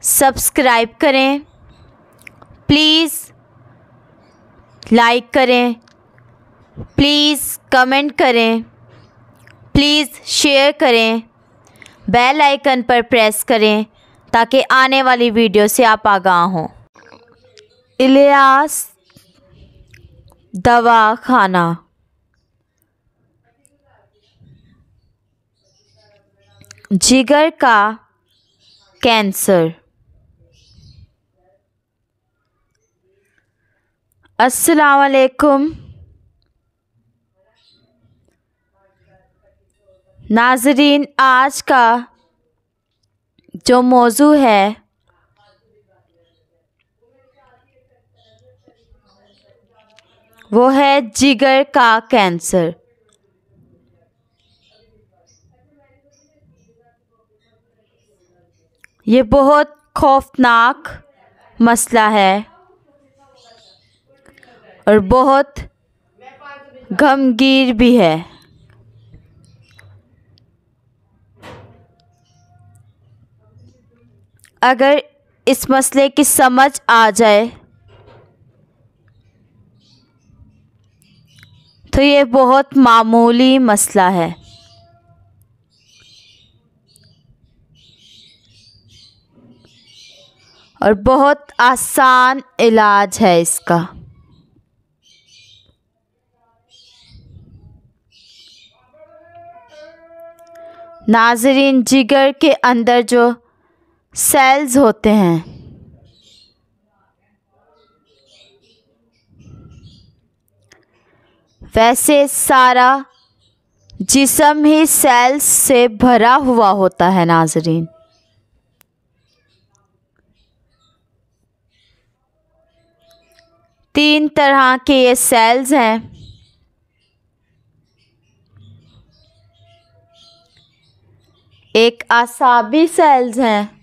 Subscribe करें, please like करें, please comment करें, प्लीज़ शेयर करें, बेल आइकन पर प्रेस करें ताकि आने वाली वीडियो से आप आगाह हों। इलियास दवाखाना। जिगर का कैंसर। अस्सलाम वालेकुम नाज़रीन, आज का जो मौजू है वो है जिगर का कैंसर। ये बहुत खौफनाक मसला है और बहुत गमगीन भी है। अगर इस मसले की समझ आ जाए तो ये बहुत मामूली मसला है। और बहुत आसान इलाज है इसका। नाज़रीन, जिगर के अंदर जो सेल्स होते हैं वैसे सारा जिस्म ही सेल्स से भरा हुआ होता है। नाज़रीन, तीन तरह के ये सेल्स हैं। एक आसाबी सेल्स हैं,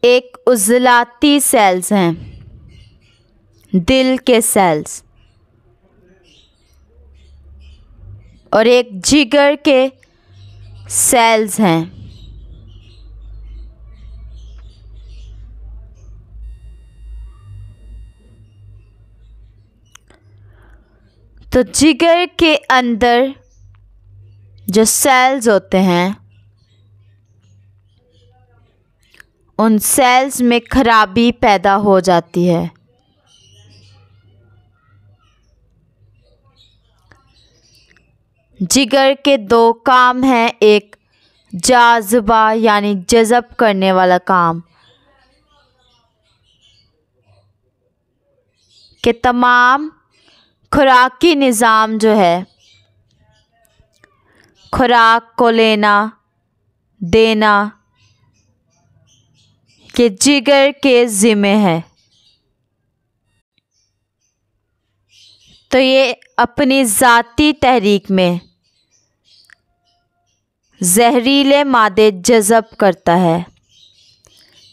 एक उज़लाती सेल्स हैं, दिल के सेल्स, और एक जिगर के सेल्स हैं। तो जिगर के अंदर जो सेल्स होते हैं उन सेल्स में खराबी पैदा हो जाती है। जिगर के दो काम हैं, एक जाज़बा यानी जज़ब करने वाला काम कि तमाम खुराकी निज़ाम जो है खुराक को लेना देना कि जिगर के ज़िम्मे है। तो ये अपनी ज़ाती तहरीक में जहरीले मादे जज़ब करता है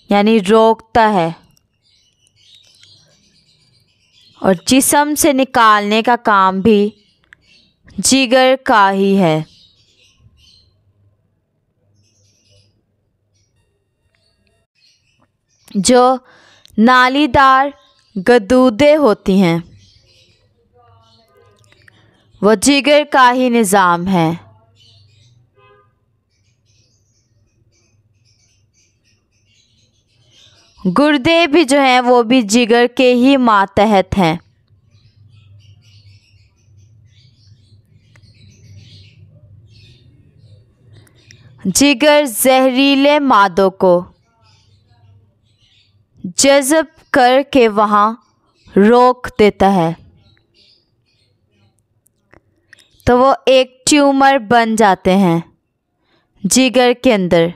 यानी रोकता है, और जिस्म से निकालने का काम भी जिगर का ही है। जो नालीदार गदूदें होती हैं वो जिगर का ही निज़ाम है। गुर्दे भी जो हैं वो भी जिगर के ही मातहत हैं। जिगर जहरीले मादों को जज़ब करके वहाँ रोक देता है तो वो एक ट्यूमर बन जाते हैं जिगर के अंदर।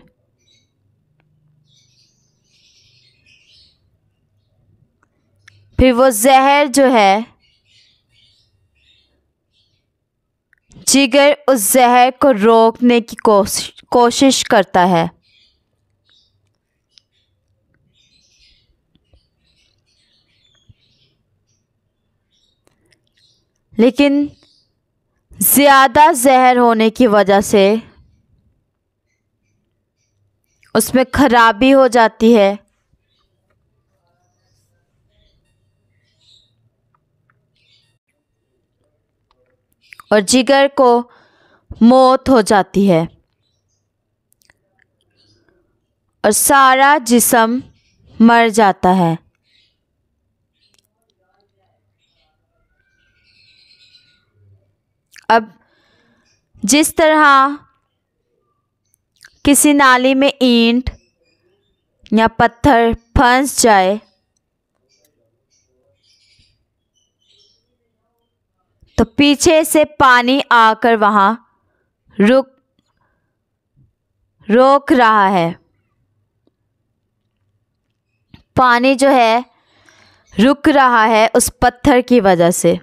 फिर वो जहर जो है जिगर उस जहर को रोकने की कोशिश करता है, लेकिन ज़्यादा जहर होने की वजह से उसमें खराबी हो जाती है। और जिगर को मौत हो जाती है और सारा जिस्म मर जाता है। अब जिस तरह किसी नाली में ईंट या पत्थर फंस जाए तो पीछे से पानी आकर वहाँ रोक रहा है। पानी जो है रुक रहा है उस पत्थर की वजह से।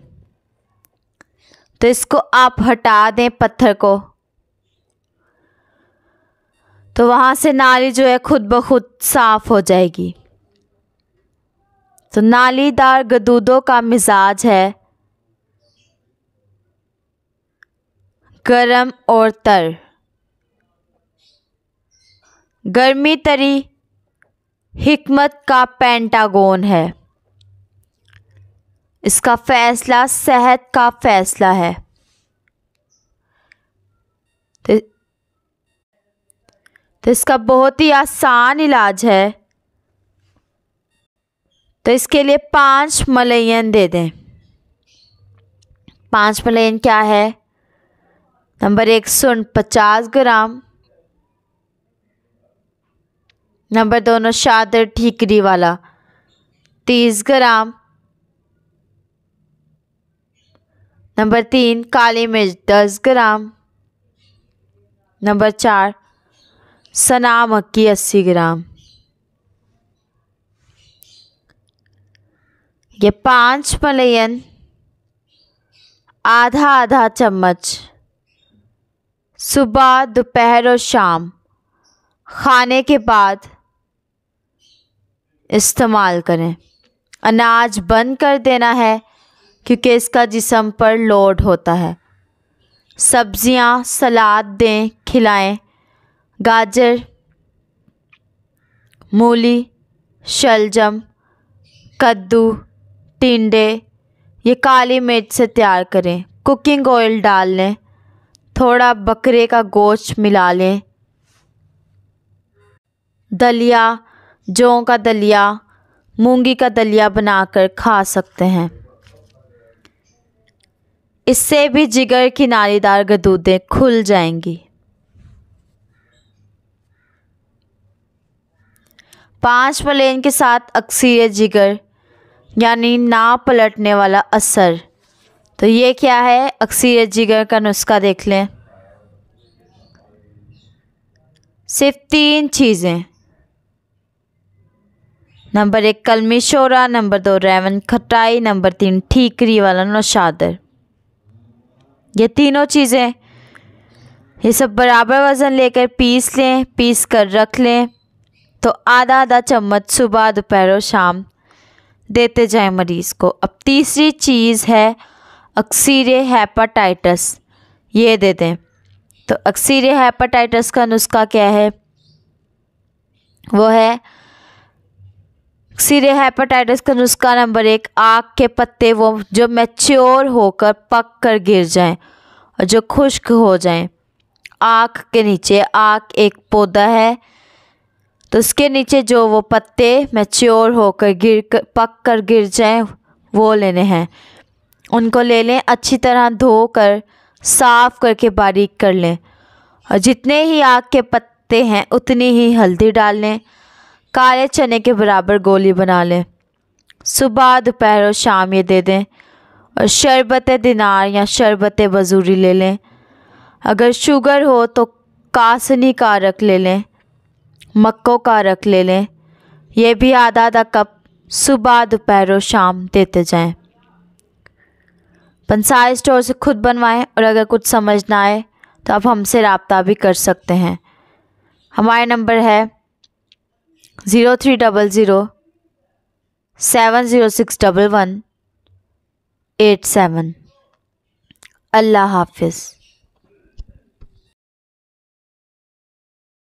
तो इसको आप हटा दें पत्थर को, तो वहाँ से नाली जो है खुद ब खुद साफ हो जाएगी। तो नालीदार गदूदों का मिजाज है गरम और तर। गर्मी तरी हिकमत का पेंटागन है। इसका फैसला सेहत का फैसला है। तो इसका बहुत ही आसान इलाज है। तो इसके लिए 5 मलयन दे दें। 5 मलयन क्या है? नंबर 1 सुंठ 50 ग्राम, नंबर 2 नौशादर ठीकरी वाला 30 ग्राम, नंबर 3 काली मिर्च 10 ग्राम, नंबर 4 सना मक्की 80 ग्राम। ये 5 मलयन आधा आधा चम्मच सुबह दोपहर और शाम खाने के बाद इस्तेमाल करें। अनाज बंद कर देना है क्योंकि इसका जिस्म पर लोड होता है। सब्जियां सलाद दें, खिलाएं। गाजर, मूली, शलजम, कद्दू, टिंडे ये काली मिर्च से तैयार करें। कुकिंग ऑयल डाल लें, थोड़ा बकरे का गोश्त मिला लें। दलिया, जौ का दलिया, मूंगी का दलिया बनाकर खा सकते हैं। इससे भी जिगर की नालीदार गदूदें खुल जाएंगी। 5 मलयन के साथ अक्सीर जिगर यानी ना पलटने वाला असर। तो ये क्या है? अक्सीर जिगर का नुस्खा देख लें। सिर्फ 3 चीज़ें। नंबर 1 कलमी शोरा, नंबर 2 रेवन खटाई, नंबर 3 ठीकरी वाला नौशादर। ये तीनों चीज़ें ये सब बराबर वज़न लेकर पीस लें, पीस कर रख लें। तो आधा आधा चम्मच सुबह दोपहर और शाम देते जाएं मरीज़ को। अब तीसरी चीज़ है अक्सीर हेपेटाइटिस, ये दे दें। तो अक्सीर हेपेटाइटिस का नुस्खा क्या है? वो है अक्सीर हेपेटाइटिस का नुस्खा नंबर 1 आक के पत्ते वो जो मैच्योर होकर पक कर गिर जाएं और जो खुश्क हो जाएं। आक के नीचे, आक एक पौधा है तो उसके नीचे जो वो पत्ते मैच्योर होकर पक कर गिर जाएं वो लेने हैं। उनको ले लें, अच्छी तरह धोकर साफ़ करके बारीक कर लें और जितने ही आक के पत्ते हैं उतनी ही हल्दी डाल लें। काले चने के बराबर गोली बना लें। सुबह दोपहर और शाम ये दे दें। और शरबत दिनार या शरबत बजूरी ले लें। अगर शुगर हो तो कासनी का रख ले लें, मक्कों का रख ले लें। यह भी आधा आधा कप सुबह दोपहर और शाम देते जाएं। पंसार स्टोर से खुद बनवाएं और अगर कुछ समझ ना आए तो आप हमसे रब्ता भी कर सकते हैं। हमारा नंबर है 0300 706 1187। अल्लाह हाफ़िज़।